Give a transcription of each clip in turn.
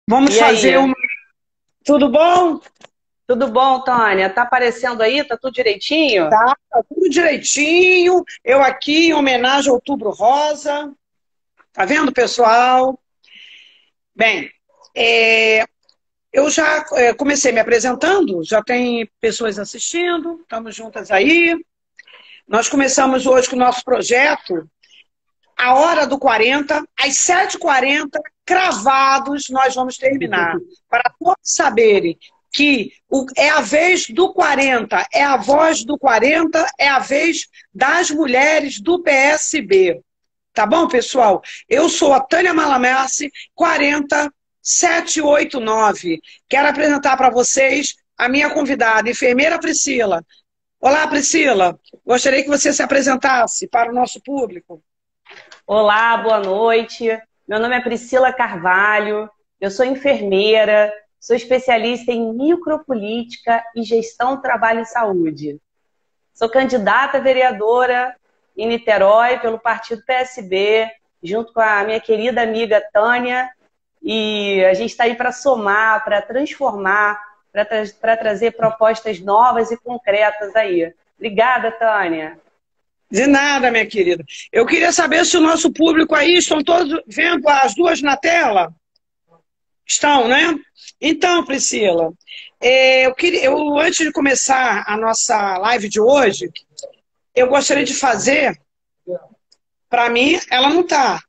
Vamos E fazer aí? uma. Tudo bom? Tudo bom, Tânia? Tá aparecendo aí? Tá tudo direitinho? Tá tudo direitinho. Eu aqui em homenagem ao Outubro Rosa. Tá vendo, pessoal? Bem, é, eu já comecei me apresentando, já tem pessoas assistindo, estamos juntas aí. Nós começamos hoje com o nosso projeto, a hora do 40, às 7h40, cravados, nós vamos terminar. Para todos saberem que é a vez do 40, é a voz do 40, é a vez das mulheres do PSB. Tá bom, pessoal? Eu sou a Tânia Malamassi, 40789. Quero apresentar para vocês a minha convidada, enfermeira Priscila. Olá, Priscila. Gostaria que você se apresentasse para o nosso público. Olá, boa noite. Meu nome é Priscila Carvalho, eu sou enfermeira, sou especialista em micropolítica e gestão, trabalho e saúde. Sou candidata a vereadora em Niterói pelo partido PSB, junto com a minha querida amiga Tânia, e a gente está aí para somar, para transformar, para trazer propostas novas e concretas aí. Obrigada, Tânia. De nada, minha querida. Eu queria saber se o nosso público aí estão todos vendo as duas na tela? Estão, né? Então, Priscila, antes de começar a nossa live de hoje, eu gostaria de fazer, para mim, ela não está,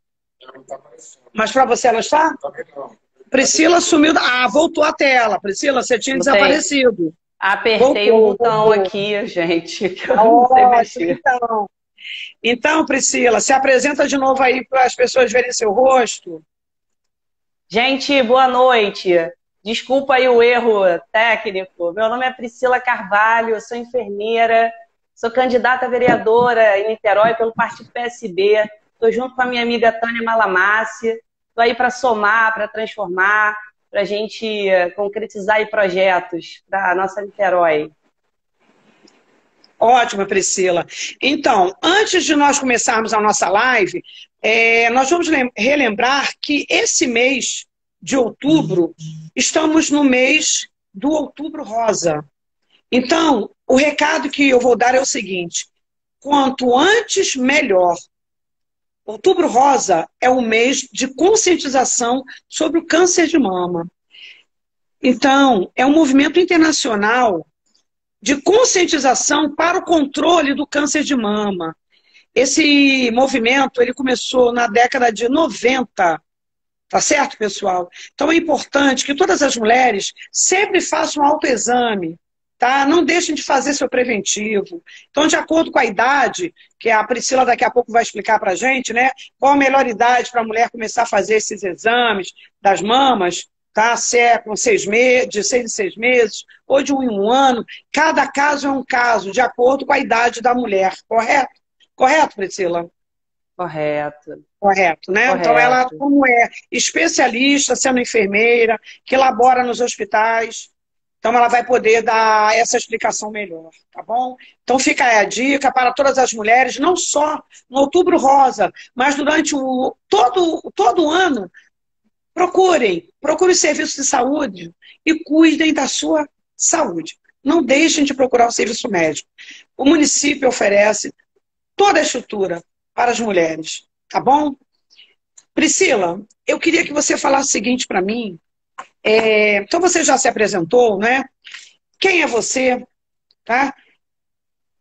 mas para você ela está? Priscila sumiu, voltou a tela. Priscila, você tinha Não tem. desaparecido. Apertei o Voltou, botão voltou. aqui, gente, que eu não sei Ótimo, mexer. então, Priscila, se apresenta de novo aí para as pessoas verem seu rosto. Gente, boa noite. Desculpa aí o erro técnico. Meu nome é Priscila Carvalho, eu sou enfermeira, sou candidata a vereadora em Niterói pelo partido PSB. Estou junto com a minha amiga Tânia Malamassi. Estou aí para somar, para transformar, para a gente concretizar aí projetos para a nossa Niterói. Ótima, Priscila. Então, antes de nós começarmos a nossa live, nós vamos relembrar que esse mês de outubro, estamos no mês do Outubro Rosa. Então, o recado que eu vou dar é o seguinte: quanto antes, melhor. Outubro Rosa é um mês de conscientização sobre o câncer de mama. Então, é um movimento internacional de conscientização para o controle do câncer de mama. Esse movimento ele começou na década de 90, tá certo, pessoal? Então é importante que todas as mulheres sempre façam um autoexame, tá? Não deixem de fazer seu preventivo. Então, de acordo com a idade, que a Priscila daqui a pouco vai explicar para a gente, né? Qual a melhor idade para a mulher começar a fazer esses exames das mamas, tá? Se é com 6 meses, de 6 em 6 meses, ou de 1 em 1 ano. Cada caso é um caso, de acordo com a idade da mulher, correto? Correto, Priscila? Correto, Correto, né? Então, ela, correto. como é especialista, sendo enfermeira, que labora nos hospitais, então ela vai poder dar essa explicação melhor, tá bom? Então, fica aí a dica para todas as mulheres, não só no Outubro Rosa, mas durante todo o ano, procurem os serviços de saúde e cuidem da sua saúde. Não deixem de procurar o serviço médico. O município oferece toda a estrutura para as mulheres, tá bom? Priscila, eu queria que você falasse o seguinte para mim. Então você já se apresentou, né? Quem é você, tá?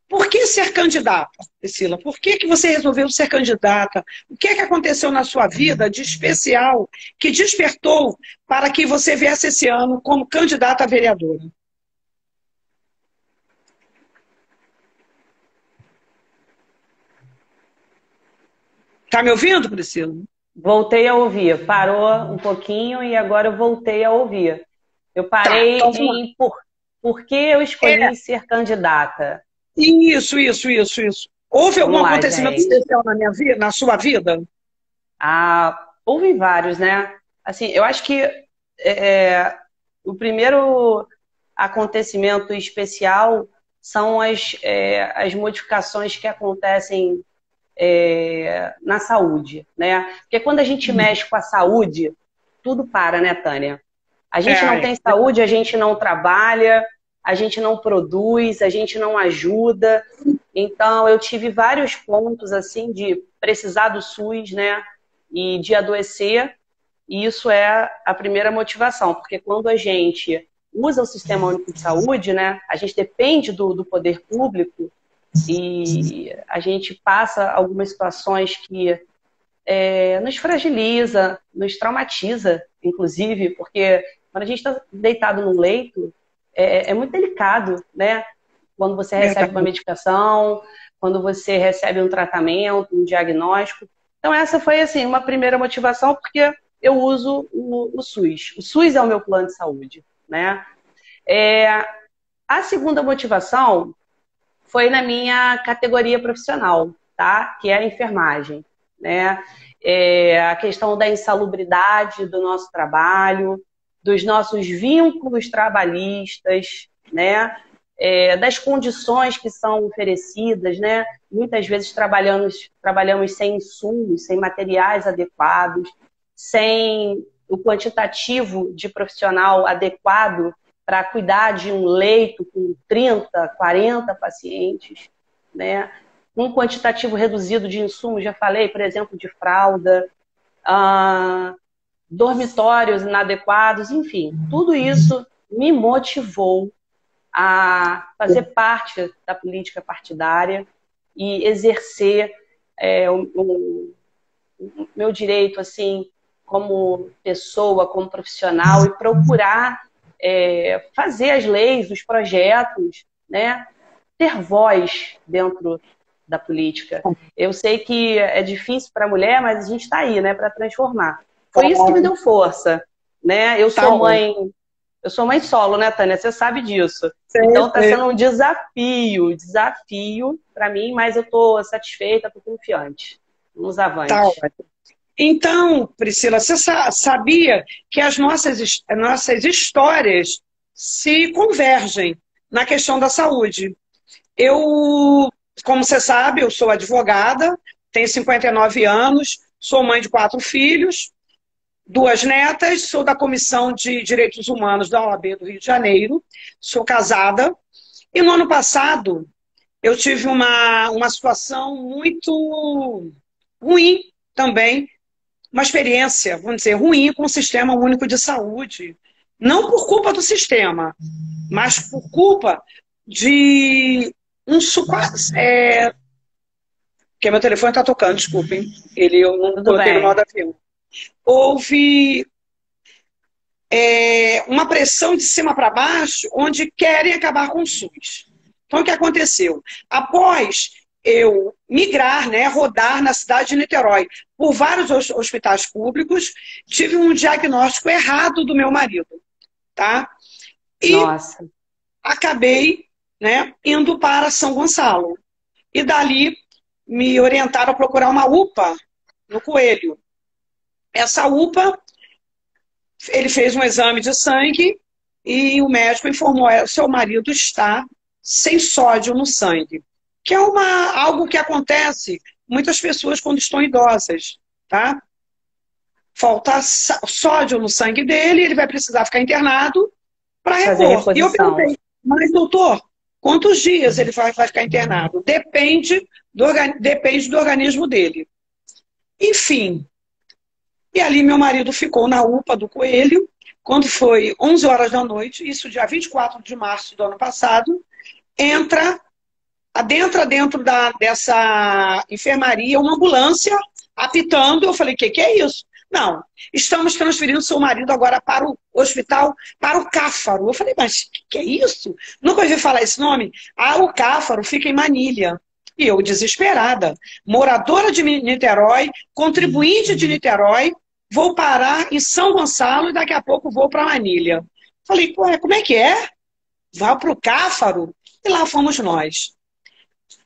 Por que ser candidata, Priscila? Por que você resolveu ser candidata? O que é que aconteceu na sua vida de especial que despertou para que você viesse esse ano como candidata a vereadora? Tá me ouvindo, Priscila? Voltei a ouvir. Parou um pouquinho e agora eu voltei a ouvir. Eu Tá, parei então vamos lá. em por que eu É, escolhi ser candidata. isso. Houve algum Vamos lá, acontecimento gente. especial na minha vida, na sua vida? Ah, houve vários, né? Assim, eu acho que o primeiro acontecimento especial são as modificações que acontecem na saúde, né? Porque quando a gente mexe com a saúde, tudo para, né, Tânia? A gente não tem saúde, a gente não trabalha, a gente não produz, a gente não ajuda. Então, eu tive vários pontos, assim, de precisar do SUS, né? E de adoecer. E isso é a primeira motivação, porque quando a gente usa o Sistema Único de Saúde, né? A gente depende do poder público e a gente passa algumas situações que nos fragiliza, nos traumatiza, inclusive, porque quando a gente está deitado no leito, é muito delicado, né? Quando você recebe uma medicação, quando você recebe um tratamento, um diagnóstico. Então, essa foi, assim, uma primeira motivação, porque eu uso o SUS. O SUS é o meu plano de saúde, né? A segunda motivação foi na minha categoria profissional, tá? Que é a enfermagem, né? A questão da insalubridade do nosso trabalho, dos nossos vínculos trabalhistas, né? Das condições que são oferecidas, né? Muitas vezes trabalhamos sem insumos, sem materiais adequados, sem o quantitativo de profissional adequado para cuidar de um leito com 30, 40 pacientes, né? Um quantitativo reduzido de insumos, já falei, por exemplo, de fralda, dormitórios inadequados, enfim, tudo isso me motivou a fazer parte da política partidária e exercer o meu direito, assim, como pessoa, como profissional, e procurar fazer as leis, os projetos, né? Ter voz dentro da política. Eu sei que é difícil para a mulher, mas a gente está aí, né, para transformar. Foi isso que me deu força, né? Eu sou mãe solo, né, Tânia? Você sabe disso. Então está sendo um desafio para mim, mas eu estou satisfeita, estou confiante. Vamos avante. Então, Priscila, você sabia que as nossas histórias se convergem na questão da saúde. Eu, como você sabe, eu sou advogada, tenho 59 anos, sou mãe de 4 filhos, 2 netas, sou da Comissão de Direitos Humanos da OAB do Rio de Janeiro, sou casada. E no ano passado, eu tive uma situação muito ruim também, uma experiência, vamos dizer, ruim com o Sistema Único de Saúde. Não por culpa do sistema, mas por culpa de porque meu telefone está tocando, desculpem. Eu não coloquei no modo avião. Houve uma pressão de cima para baixo, onde querem acabar com o SUS. Então, o que aconteceu? Após eu migrar, né, rodar na cidade de Niterói por vários hospitais públicos, tive um diagnóstico errado do meu marido, tá? E acabei, né, indo para São Gonçalo. E dali me orientaram a procurar uma UPA no Coelho. Essa UPA, ele fez um exame de sangue e o médico informou: seu marido está sem sódio no sangue. Que é algo que acontece muitas pessoas quando estão idosas, tá? Falta sódio no sangue dele, ele vai precisar ficar internado para repor. E eu perguntei: mas doutor, quantos dias ele vai ficar internado? Depende do organismo dele. Enfim. E ali meu marido ficou na UPA do Coelho, quando foi 11 horas da noite, isso dia 24 de março do ano passado, adentra dentro dessa enfermaria uma ambulância apitando. Eu falei: que é isso? Não, estamos transferindo seu marido agora para o hospital, para o Cáfaro. Eu falei: mas que é isso? Nunca ouvi falar esse nome? O Cáfaro fica em Manilha. E eu, desesperada, moradora de Niterói, contribuinte de Niterói, vou parar em São Gonçalo e daqui a pouco vou para Manilha. Falei: ué, como é que é? Vai para o Cáfaro? E lá fomos nós.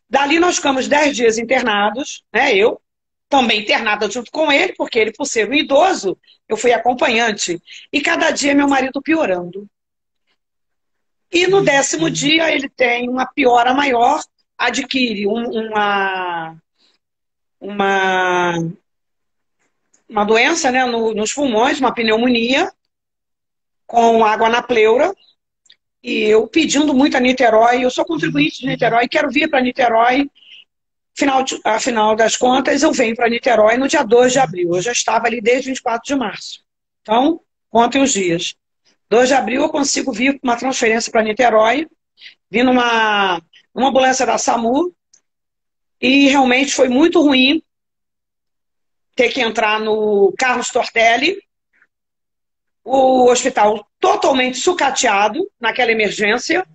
Dali nós ficamos 10 dias internados, né? Eu também internada junto com ele, porque ele, por ser um idoso, eu fui acompanhante. E cada dia meu marido piorando. E no 10º dia ele tem uma piora maior, adquire uma doença, né, nos pulmões, uma pneumonia, com água na pleura, e eu pedindo muito a Niterói, eu sou contribuinte de Niterói, quero vir para Niterói, afinal das contas, eu venho para Niterói no dia 2 de abril, eu já estava ali desde 24 de março. Então, contem os dias. 2 de abril eu consigo vir com uma transferência para Niterói, vim numa ambulância da SAMU, e realmente foi muito ruim ter que entrar no Carlos Tortelli, o hospital totalmente sucateado naquela emergência,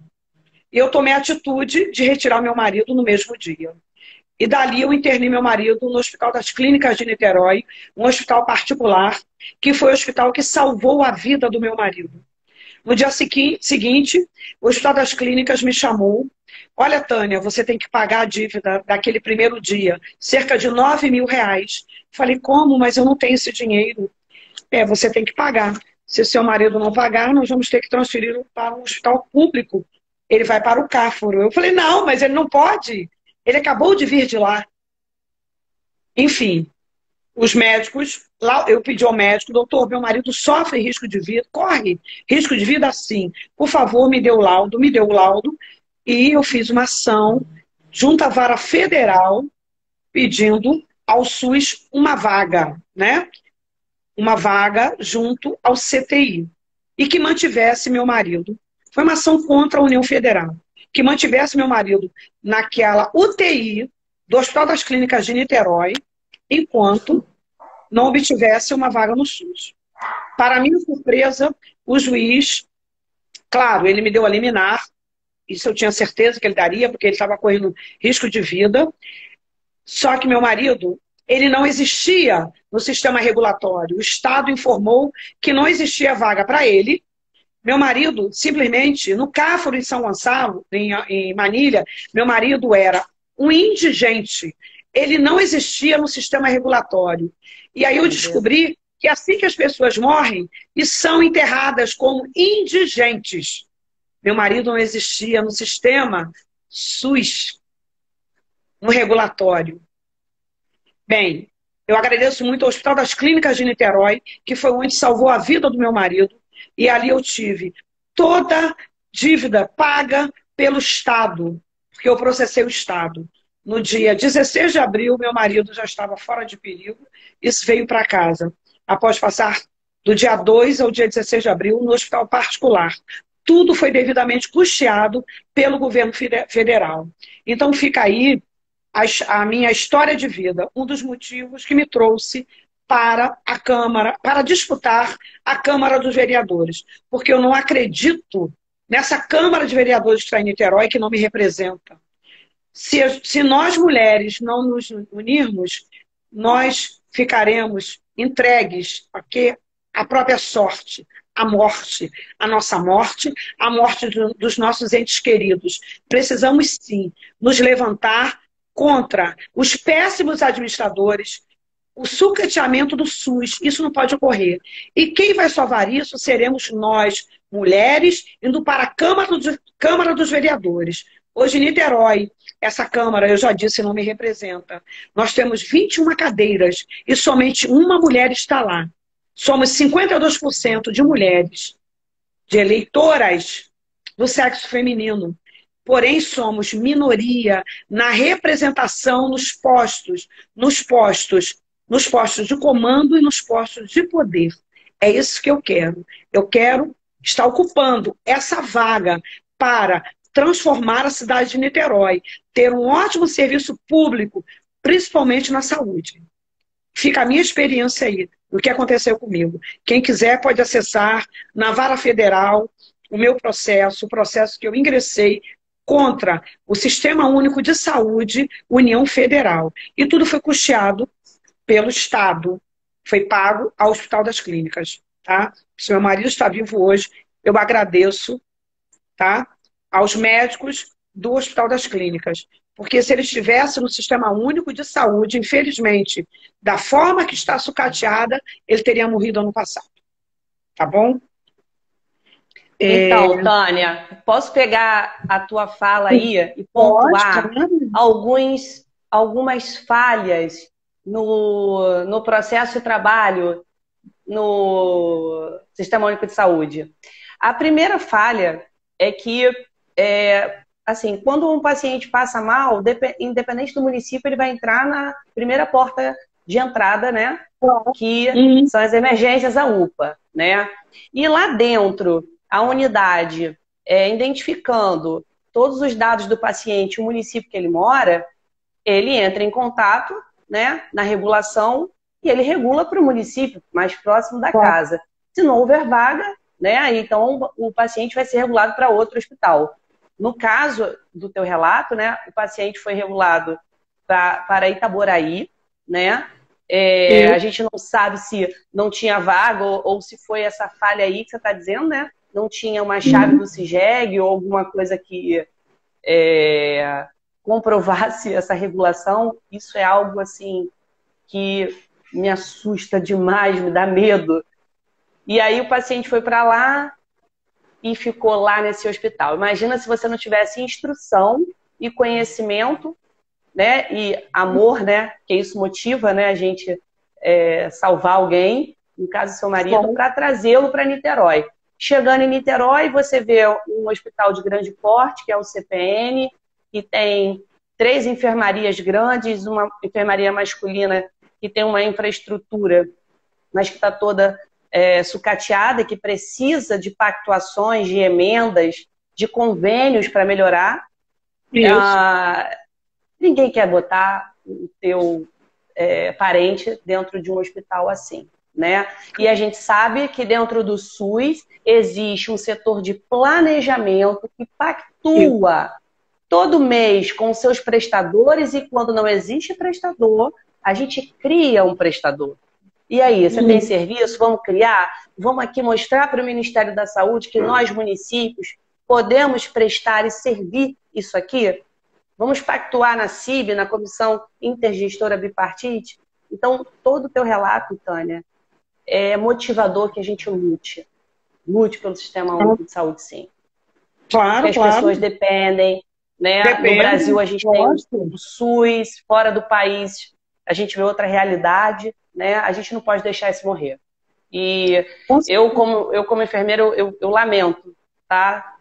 e eu tomei a atitude de retirar meu marido no mesmo dia. E dali eu internei meu marido no Hospital das Clínicas de Niterói, um hospital particular, que foi o hospital que salvou a vida do meu marido. No dia seguinte, o Hospital das Clínicas me chamou. Olha, Tânia, você tem que pagar a dívida daquele primeiro dia, cerca de R$ 9.000. Falei, como? Mas eu não tenho esse dinheiro. Você tem que pagar. Se seu marido não pagar, nós vamos ter que transferi-lo para um hospital público. Ele vai para o Cáfaro. Eu falei, não, mas ele não pode. Ele acabou de vir de lá. Enfim, os médicos, lá eu pedi ao médico, doutor, meu marido sofre risco de vida, corre risco de vida sim. Por favor, me deu o laudo, e eu fiz uma ação junto à Vara Federal pedindo ao SUS uma vaga, né? Uma vaga junto ao CTI. E que mantivesse meu marido. Foi uma ação contra a União Federal. Que mantivesse meu marido naquela UTI do Hospital das Clínicas de Niterói, enquanto não obtivesse uma vaga no SUS. Para minha surpresa, o juiz, claro, ele me deu a liminar, isso eu tinha certeza que ele daria, porque ele estava correndo risco de vida, só que meu marido, ele não existia no sistema regulatório. O Estado informou que não existia vaga para ele. Meu marido, simplesmente, no Cáfaro, em São Gonçalo, em Manilha, meu marido era um indigente. Ele não existia no sistema regulatório. E aí eu descobri que assim que as pessoas morrem e são enterradas como indigentes, meu marido não existia no sistema SUS, no regulatório. Bem, eu agradeço muito ao Hospital das Clínicas de Niterói, que foi onde salvou a vida do meu marido, e ali eu tive toda dívida paga pelo Estado, porque eu processei o Estado. No dia 16 de abril, meu marido já estava fora de perigo e veio para casa, após passar do dia 2 ao dia 16 de abril no hospital particular. Tudo foi devidamente custeado pelo governo federal. Então fica aí a minha história de vida, um dos motivos que me trouxe para a Câmara, para disputar a Câmara dos Vereadores. Porque eu não acredito nessa Câmara de Vereadores que está em Niterói, que não me representa. Se nós mulheres não nos unirmos, nós ficaremos entregues à própria sorte, à morte, a nossa morte, a morte dos nossos entes queridos. Precisamos sim nos levantar contra os péssimos administradores, o sucateamento do SUS. Isso não pode ocorrer. E quem vai salvar isso seremos nós, mulheres, indo para a Câmara dos Vereadores. Hoje, em Niterói, essa Câmara, eu já disse, não me representa. Nós temos 21 cadeiras e somente uma mulher está lá. Somos 52% de mulheres, de eleitoras do sexo feminino. Porém, somos minoria na representação nos postos de comando e nos postos de poder. É isso que eu quero. Eu quero estar ocupando essa vaga para transformar a cidade de Niterói, ter um ótimo serviço público, principalmente na saúde. Fica a minha experiência aí, do que aconteceu comigo. Quem quiser pode acessar na Vara Federal o meu processo, o processo que eu ingressei contra o Sistema Único de Saúde, União Federal. E tudo foi custeado pelo Estado. Foi pago ao Hospital das Clínicas. Tá? Se meu marido está vivo hoje, eu agradeço, tá? Aos médicos do Hospital das Clínicas. Porque se ele estivesse no Sistema Único de Saúde, infelizmente, da forma que está sucateada, ele teria morrido ano passado. Tá bom? Então, Tânia, posso pegar a tua fala aí e pontuar algumas falhas no processo de trabalho no Sistema Único de Saúde. A primeira falha é que, assim, quando um paciente passa mal, independente do município, ele vai entrar na primeira porta de entrada, né? Que são as emergências, a UPA, né? E lá dentro, a unidade, identificando todos os dados do paciente, o município que ele mora, ele entra em contato, né, na regulação e ele regula para o município mais próximo da casa. Se não houver vaga, né, então o paciente vai ser regulado para outro hospital. No caso do teu relato, né, o paciente foi regulado para Itaboraí, né? A gente não sabe se não tinha vaga ou se foi essa falha aí que você está dizendo, né? Não tinha uma chave do CIGEG ou alguma coisa que comprovasse essa regulação. Isso é algo assim que me assusta demais, me dá medo. E aí o paciente foi para lá e ficou lá nesse hospital. Imagina se você não tivesse instrução e conhecimento, né, e amor, né, que isso motiva, né, a gente salvar alguém, no caso do seu marido, para trazê-lo para Niterói. Chegando em Niterói, você vê um hospital de grande porte, que é o CPN, que tem 3 enfermarias grandes, uma enfermaria masculina que tem uma infraestrutura, mas que está toda sucateada, que precisa de pactuações, de emendas, de convênios para melhorar. Ninguém quer botar o teu parente dentro de um hospital assim, né? E a gente sabe que dentro do SUS existe um setor de planejamento que pactua todo mês com seus prestadores e quando não existe prestador, a gente cria um prestador. E aí, você tem serviço? Vamos criar? Vamos aqui mostrar para o Ministério da Saúde que nós, municípios, podemos prestar e servir isso aqui? Vamos pactuar na CIB, na Comissão Intergestora Bipartite? Então, todo o teu relato, Tânia, é motivador que a gente lute. Lute pelo Sistema Único de Saúde, sim. Claro, porque as pessoas dependem, né? No Brasil, a gente tem o SUS, fora do país, a gente vê outra realidade, né? A gente não pode deixar isso morrer. E eu como enfermeira, eu lamento, tá?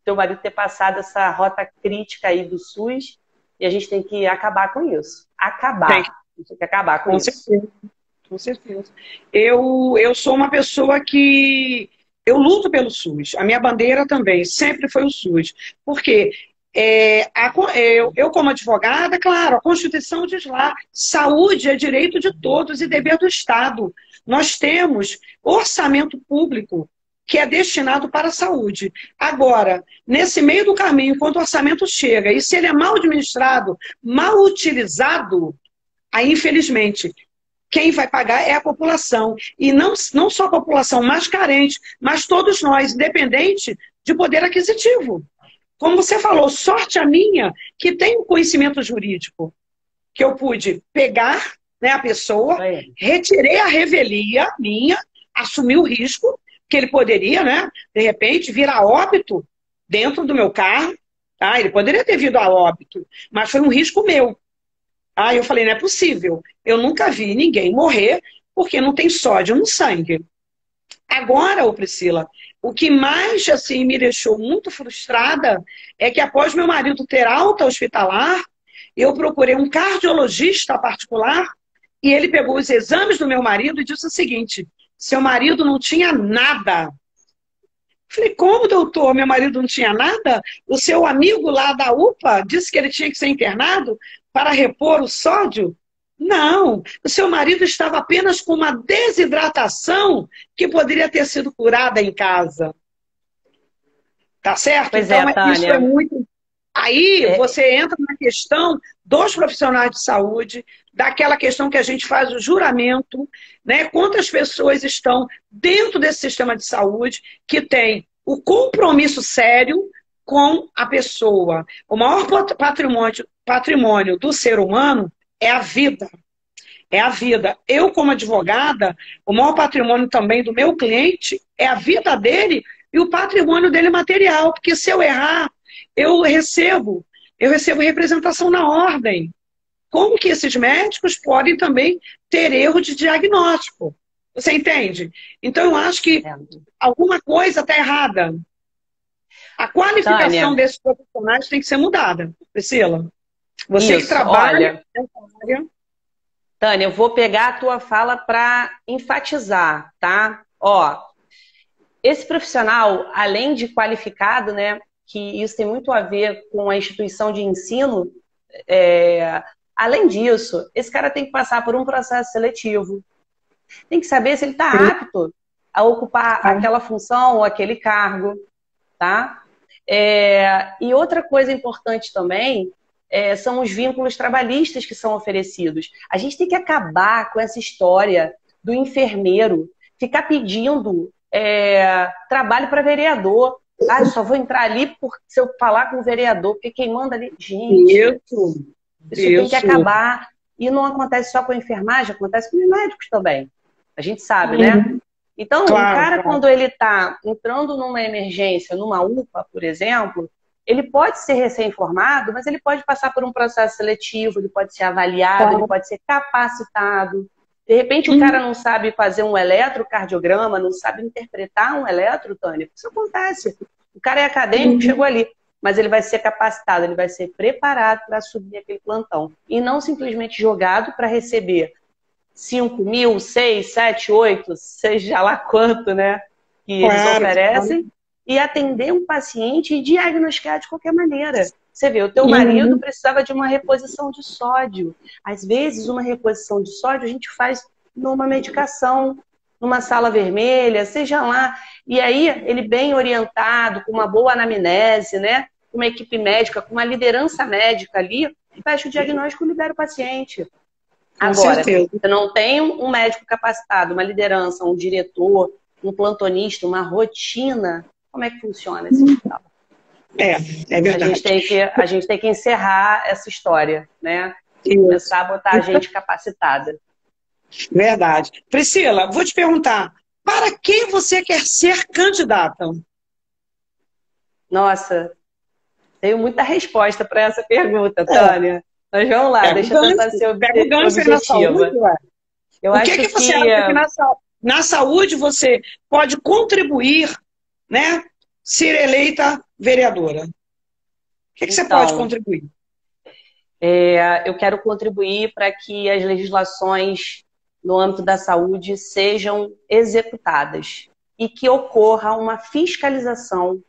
Teu marido ter passado essa rota crítica aí do SUS e a gente tem que acabar com isso. Tem que acabar com isso. Certeza. Com certeza. Eu sou uma pessoa que eu luto pelo SUS. A minha bandeira também sempre foi o SUS. Porque eu como advogada, claro, a Constituição diz lá, saúde é direito de todos e dever do Estado. Nós temos orçamento público que é destinado para a saúde. Agora, nesse meio do caminho, quando o orçamento chega, e se ele é mal administrado, mal utilizado, aí, infelizmente, quem vai pagar é a população. E não só a população mais carente, mas todos nós, independente de poder aquisitivo. Como você falou, sorte a minha que tem um conhecimento jurídico, que eu pude pegar, né, a pessoa, retirei a revelia minha, assumi o risco, que ele poderia, né, de repente, vir a óbito dentro do meu carro. Tá? Ele poderia ter vindo a óbito, mas foi um risco meu. Eu falei, não é possível. Eu nunca vi ninguém morrer porque não tem sódio no sangue. Agora, ô Priscila, o que mais assim, me deixou muito frustrada é que após meu marido ter alta hospitalar, eu procurei um cardiologista particular e ele pegou os exames do meu marido e disse o seguinte, seu marido não tinha nada. Falei, como, doutor? Meu marido não tinha nada? O seu amigo lá da UPA disse que ele tinha que ser internado para repor o sódio? Não, o seu marido estava apenas com uma desidratação que poderia ter sido curada em casa. Tá certo? Pois então, isso Tânia. é muito... Aí você entra na questão dos profissionais de saúde, daquela questão que a gente faz o juramento, né? Quantas pessoas estão dentro desse sistema de saúde que tem o compromisso sério com a pessoa. O maior patrimônio do ser humano é a vida. É a vida. Eu, como advogada, o maior patrimônio também do meu cliente é a vida dele e o patrimônio dele material. Porque se eu errar, eu recebo representação na ordem. Como que esses médicos podem também ter erro de diagnóstico? Você entende? Então, eu acho que É. alguma coisa está errada. A qualificação Tânia, desses profissionais tem que ser mudada. Priscila, você que isso, trabalha olha, nessa área. Tânia, eu vou pegar a tua fala para enfatizar, tá? Ó, esse profissional, além de qualificado, né, que isso tem muito a ver com a instituição de ensino, além disso, esse cara tem que passar por um processo seletivo. Tem que saber se ele está apto a ocupar aquela função ou aquele cargo, tá? E outra coisa importante também são os vínculos trabalhistas que são oferecidos. A gente tem que acabar com essa história do enfermeiro ficar pedindo trabalho para vereador. Ah, eu só vou entrar ali se eu falar com o vereador, porque quem manda ali... Gente, isso tem que acabar. E não acontece só com a enfermagem, acontece com os médicos também. A gente sabe, né? Então, Claro, o cara, claro. quando ele está entrando numa emergência, numa UPA, por exemplo, ele pode ser recém-formado, mas ele pode passar por um processo seletivo, ele pode ser avaliado, ele pode ser capacitado. De repente, o cara não sabe fazer um eletrocardiograma, não sabe interpretar um eletro, Tânia. Isso acontece. O cara é acadêmico, chegou ali, mas ele vai ser capacitado, ele vai ser preparado para assumir aquele plantão. E não simplesmente jogado para receber 5 mil, 6, 7, 8, seja lá quanto, né, que eles oferecem, e atender um paciente e diagnosticar de qualquer maneira. Você vê, o teu marido precisava de uma reposição de sódio. Às vezes, uma reposição de sódio a gente faz numa medicação, numa sala vermelha, seja lá. E aí, ele bem orientado, com uma boa anamnese, né, com uma equipe médica, com uma liderança médica ali, fecha o diagnóstico e libera o paciente. Agora, você não tem um médico capacitado, uma liderança, um diretor, um plantonista, uma rotina. Como é que funciona esse hospital? É verdade. A gente tem que encerrar essa história, né? E começar a botar a gente capacitada. Verdade. Priscila, vou te perguntar, para quem você quer ser candidata? Nossa, tenho muita resposta para essa pergunta, Tânia. Mas vamos lá, deixa eu tentar ser objetiva. Eu acho que você acha que na saúde você pode contribuir, né? Ser eleita vereadora? O que você pode contribuir? Eu quero contribuir para que as legislações no âmbito da saúde sejam executadas e que ocorra uma fiscalização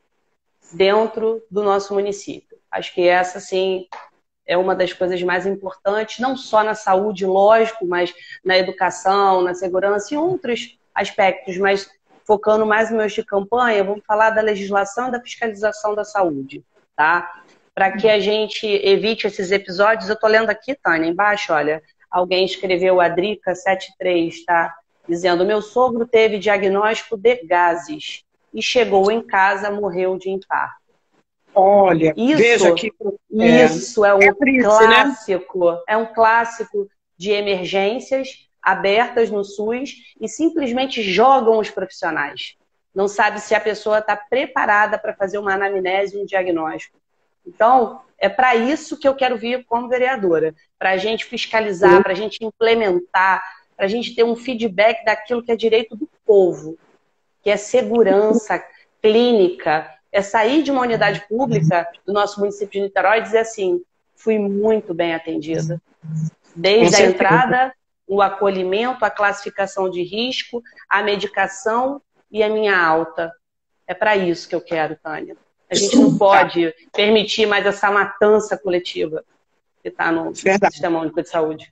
dentro do nosso município. Acho que essa, sim, é uma das coisas mais importantes, não só na saúde, lógico, mas na educação, na segurança e outros aspectos, mas focando mais no meu de campanha, vamos falar da legislação e da fiscalização da saúde, tá? Para que a gente evite esses episódios, eu estou lendo aqui, Tânia, embaixo, olha, alguém escreveu, a Drica73, tá? Dizendo, meu sogro teve diagnóstico de gases e chegou em casa, morreu de infarto. Olha, veja que isso é um clássico, né? É um clássico de emergências abertas no SUS e simplesmente jogam os profissionais. Não sabe se a pessoa está preparada para fazer uma anamnese e um diagnóstico. Então, é para isso que eu quero vir como vereadora, para a gente fiscalizar, para a gente implementar, para a gente ter um feedback daquilo que é direito do povo, que é segurança clínica, é sair de uma unidade pública do nosso município de Niterói e dizer assim, fui muito bem atendida. Desde a entrada, o acolhimento, a classificação de risco, a medicação e a minha alta. É para isso que eu quero, Tânia. A gente não pode permitir mais essa matança coletiva que está no Sistema Único de Saúde.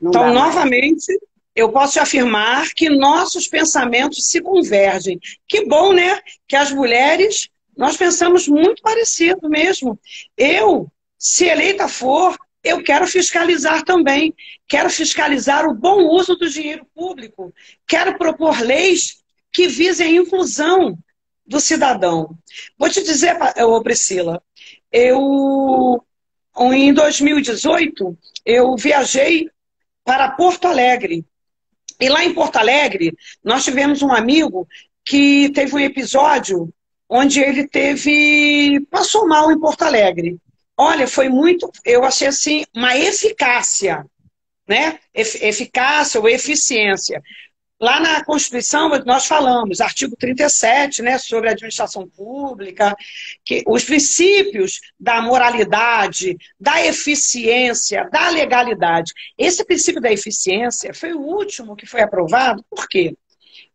Então, novamente, eu posso te afirmar que nossos pensamentos se convergem. Que bom, né? Que as mulheres, nós pensamos muito parecido mesmo. Eu, se eleita for, eu quero fiscalizar também. Quero fiscalizar o bom uso do dinheiro público. Quero propor leis que visem a inclusão do cidadão. Vou te dizer, Priscila, em 2018, eu viajei para Porto Alegre. E lá em Porto Alegre, nós tivemos um amigo que teve um episódio onde ele passou mal em Porto Alegre. Olha, foi muito, eu achei assim, uma eficácia, né? Eficácia ou eficiência. lá na Constituição nós falamos, artigo 37, né, sobre a administração pública, que os princípios da moralidade, da eficiência, da legalidade. Esse princípio da eficiência foi o último que foi aprovado, por quê?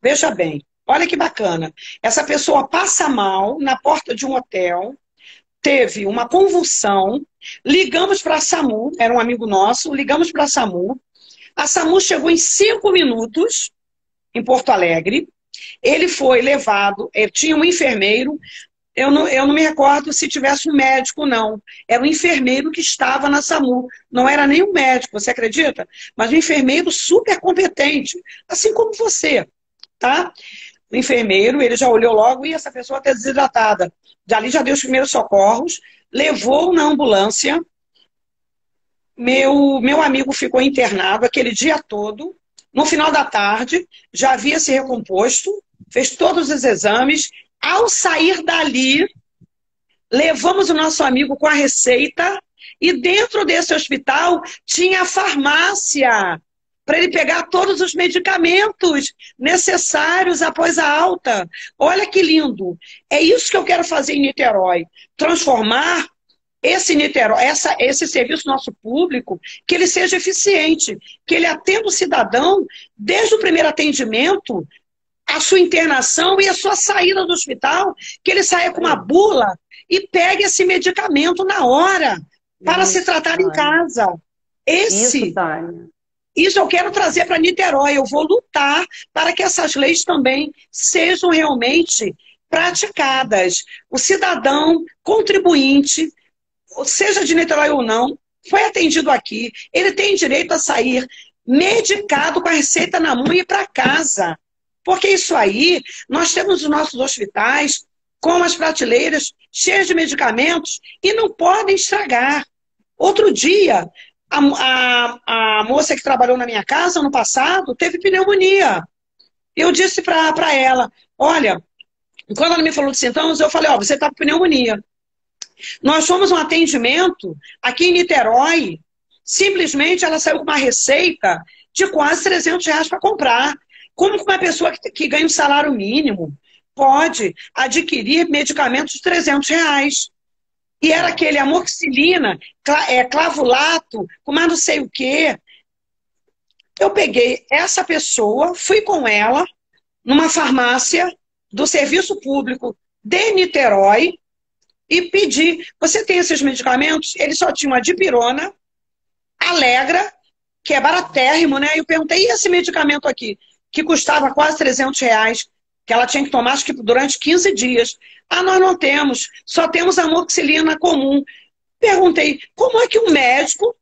Veja bem, olha que bacana. Essa pessoa passa mal na porta de um hotel, teve uma convulsão, ligamos para a SAMU, era um amigo nosso, ligamos para a SAMU chegou em 5 minutos em Porto Alegre, ele foi levado, tinha um enfermeiro, eu não me recordo se tivesse um médico, não. Era um enfermeiro que estava na SAMU. Não era nem um médico, você acredita? Mas um enfermeiro super competente, assim como você, tá? O enfermeiro, ele já olhou logo, e essa pessoa está desidratada. Dali já deu os primeiros socorros, levou na ambulância. Meu amigo ficou internado aquele dia todo. No final da tarde, já havia se recomposto, fez todos os exames. Ao sair dali, levamos o nosso amigo com a receita e dentro desse hospital tinha a farmácia para ele pegar todos os medicamentos necessários após a alta. Olha que lindo! É isso que eu quero fazer em Niterói. Transformar esse Niterói, esse serviço nosso público, que ele seja eficiente, que ele atenda o cidadão desde o primeiro atendimento, a sua internação e a sua saída do hospital, que ele saia com uma bula e pegue esse medicamento na hora para se tratar em casa. Isso eu quero trazer para Niterói. Eu vou lutar para que essas leis também sejam realmente praticadas. O cidadão contribuinte, seja de Niterói ou não, foi atendido aqui. Ele tem direito a sair medicado com a receita na mão e ir para casa. Porque isso aí, nós temos os nossos hospitais com as prateleiras cheias de medicamentos e não podem estragar. Outro dia, a moça que trabalhou na minha casa ano passado teve pneumonia. Eu disse para ela, olha, quando ela me falou de sintomas, eu falei, ó, você está com pneumonia. Nós fomos um atendimento aqui em Niterói, simplesmente ela saiu com uma receita de quase R$300 para comprar. Como uma pessoa que ganha um salário mínimo pode adquirir medicamentos de R$300? E era aquele amoxicilina, clavulato, com mais não sei o quê. Eu peguei essa pessoa, fui com ela numa farmácia do Serviço Público de Niterói e pedi, você tem esses medicamentos? Eles só tinham a dipirona, Alegra, que é baratérrimo, né? E eu perguntei, e esse medicamento aqui? Que custava quase R$300, que ela tinha que tomar, acho que durante 15 dias. Ah, nós não temos, só temos a amoxicilina comum. Perguntei, como é que um médico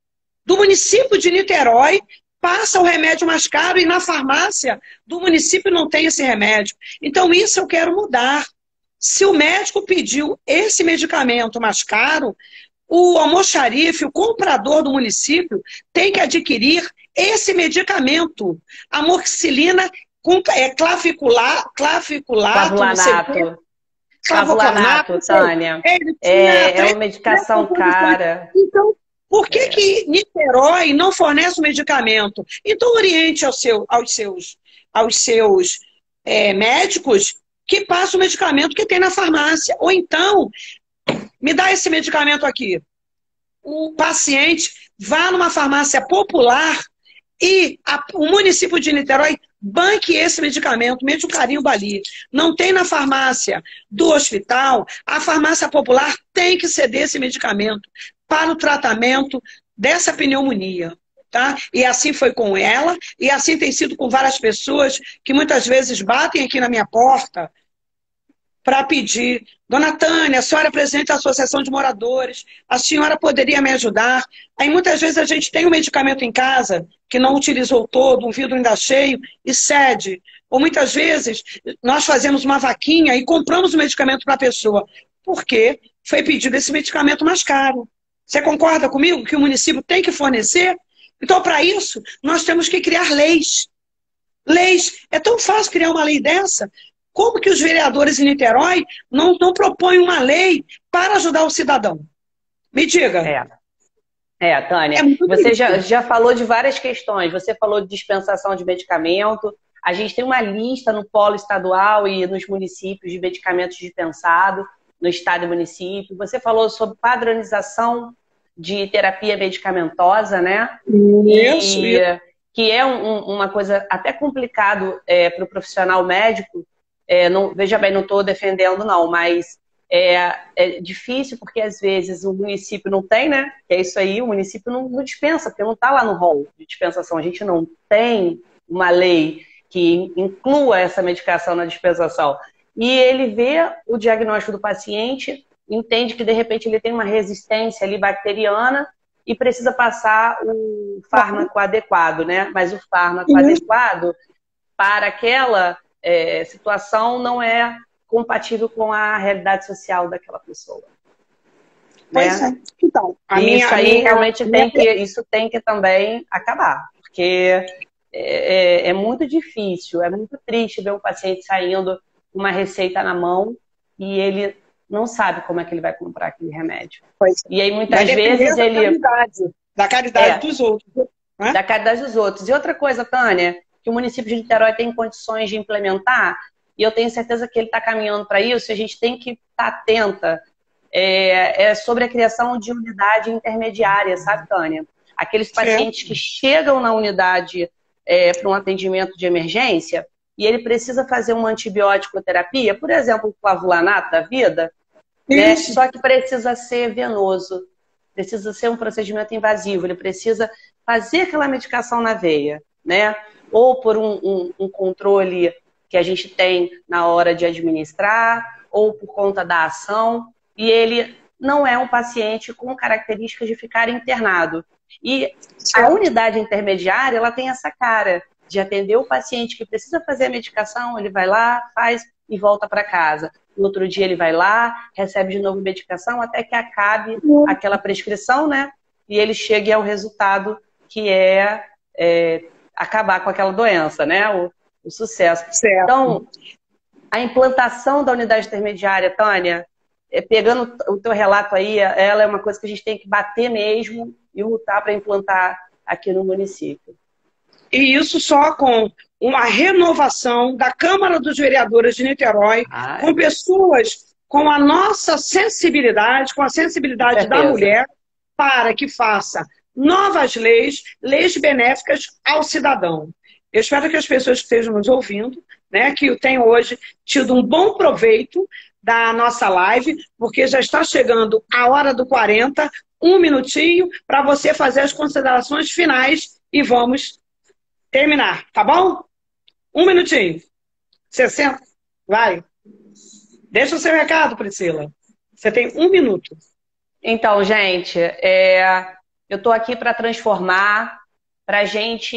do município de Niterói passa o remédio mais caro e na farmácia do município não tem esse remédio? Então isso eu quero mudar. Se o médico pediu esse medicamento mais caro, o almoxarife, o comprador do município, tem que adquirir esse medicamento, amoxicilina com claviculato, Clavulanato, Tânia. É uma medicação cara. Então, por que Niterói não fornece o medicamento? Então, oriente aos seus médicos que passem o medicamento que tem na farmácia. Ou então, me dá esse medicamento aqui. O paciente vá numa farmácia popular e o município de Niterói banque esse medicamento, Medicarinho Bali. Não tem na farmácia do hospital, a farmácia popular tem que ceder esse medicamento para o tratamento dessa pneumonia. Tá? E assim foi com ela, e assim tem sido com várias pessoas que muitas vezes batem aqui na minha porta para pedir, dona Tânia, a senhora é presidente da Associação de Moradores, a senhora poderia me ajudar? Aí muitas vezes a gente tem um medicamento em casa que não utilizou todo, um vidro ainda cheio, e cede. Ou muitas vezes nós fazemos uma vaquinha e compramos o medicamento para a pessoa, porque foi pedido esse medicamento mais caro. Você concorda comigo que o município tem que fornecer? Então, para isso, nós temos que criar leis. Leis. É tão fácil criar uma lei dessa. Como que os vereadores em Niterói não propõem uma lei para ajudar o cidadão? Me diga. Tânia, você já falou de várias questões. Você falou de dispensação de medicamento, A gente tem uma lista no polo estadual e nos municípios de medicamentos dispensados, no estado e município. Você falou sobre padronização de terapia medicamentosa, né? Isso. Que é uma coisa até complicado para o profissional médico. Não, veja bem, não estou defendendo, não, mas é difícil porque às vezes o município não tem, né? Que é isso aí, o município não dispensa, porque não está lá no rol de dispensação. A gente não tem uma lei que inclua essa medicação na dispensação. E ele vê o diagnóstico do paciente, entende que de repente ele tem uma resistência ali bacteriana e precisa passar o fármaco adequado, né? Mas o fármaco adequado para aquela situação não é compatível com a realidade social daquela pessoa. Pois né? Então, isso tem que também acabar, porque é muito difícil, é muito triste ver um paciente saindo com uma receita na mão e ele não sabe como é que ele vai comprar aquele remédio. E aí muitas vezes ele... Da caridade dos outros. Né? Da caridade dos outros. E outra coisa, Tânia, que o município de Niterói tem condições de implementar, e eu tenho certeza que ele está caminhando para isso, e a gente tem que estar atenta, sobre a criação de unidade intermediária, sabe, Tânia? Aqueles pacientes que chegam na unidade para um atendimento de emergência, e ele precisa fazer uma antibiótico-terapia, por exemplo, o clavulanato da vida, né? Só que precisa ser venoso, precisa ser um procedimento invasivo, ele precisa fazer aquela medicação na veia, né? Ou por um controle que a gente tem na hora de administrar, ou por conta da ação, e ele não é um paciente com características de ficar internado. E a unidade intermediária, ela tem essa cara de atender o paciente que precisa fazer a medicação, ele vai lá, faz e volta para casa. No outro dia ele vai lá, recebe de novo medicação até que acabe aquela prescrição, né? E ele chegue ao resultado que acabar com aquela doença, né? O sucesso. Certo. Então, a implantação da unidade intermediária, Tânia, pegando o teu relato aí, ela é uma coisa que a gente tem que bater mesmo e lutar para implantar aqui no município. E isso só com uma renovação da Câmara dos Vereadores de Niterói, com pessoas com a nossa sensibilidade, com a sensibilidade da mulher, para que faça novas leis, leis benéficas ao cidadão. Eu espero que as pessoas que estejam nos ouvindo, né, que tenham hoje tido um bom proveito da nossa live, porque já está chegando a hora do 40, um minutinho, para você fazer as considerações finais e vamos terminar, tá bom? Um minutinho. 60? Vai. Deixa o seu recado, Priscila. Você tem um minuto. Então, gente, eu estou aqui para transformar, para a gente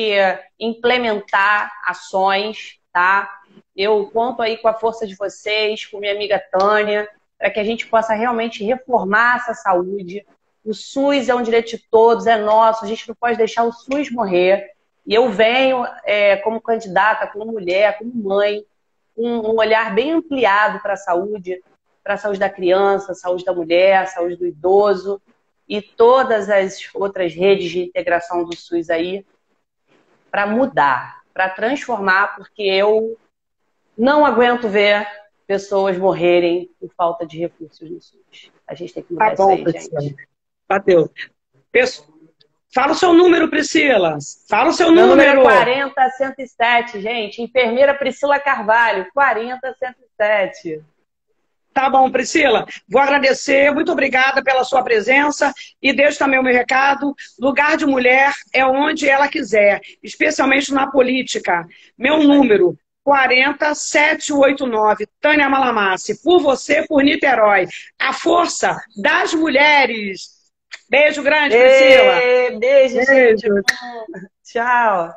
implementar ações, tá? Eu conto aí com a força de vocês, com minha amiga Tânia, para que a gente possa realmente reformar essa saúde. O SUS é um direito de todos, é nosso, a gente não pode deixar o SUS morrer. E eu venho como candidata, como mulher, como mãe, um olhar bem ampliado para a saúde da criança, saúde da mulher, saúde do idoso e todas as outras redes de integração do SUS aí, para mudar, para transformar, porque eu não aguento ver pessoas morrerem por falta de recursos no SUS. A gente tem que mudar isso aí, gente. Bateu. Fala o seu número, Priscila. Fala o seu Meu número. Número 40107, gente. Enfermeira Priscila Carvalho, 40107. Tá bom, Priscila. Vou agradecer. Muito obrigada pela sua presença. E deixo também o meu recado. Lugar de mulher é onde ela quiser, especialmente na política. Meu número, 40789. Tânia Malamassi. Por você, por Niterói. A força das mulheres. Beijo grande, Priscila. Beijo, gente. Tchau.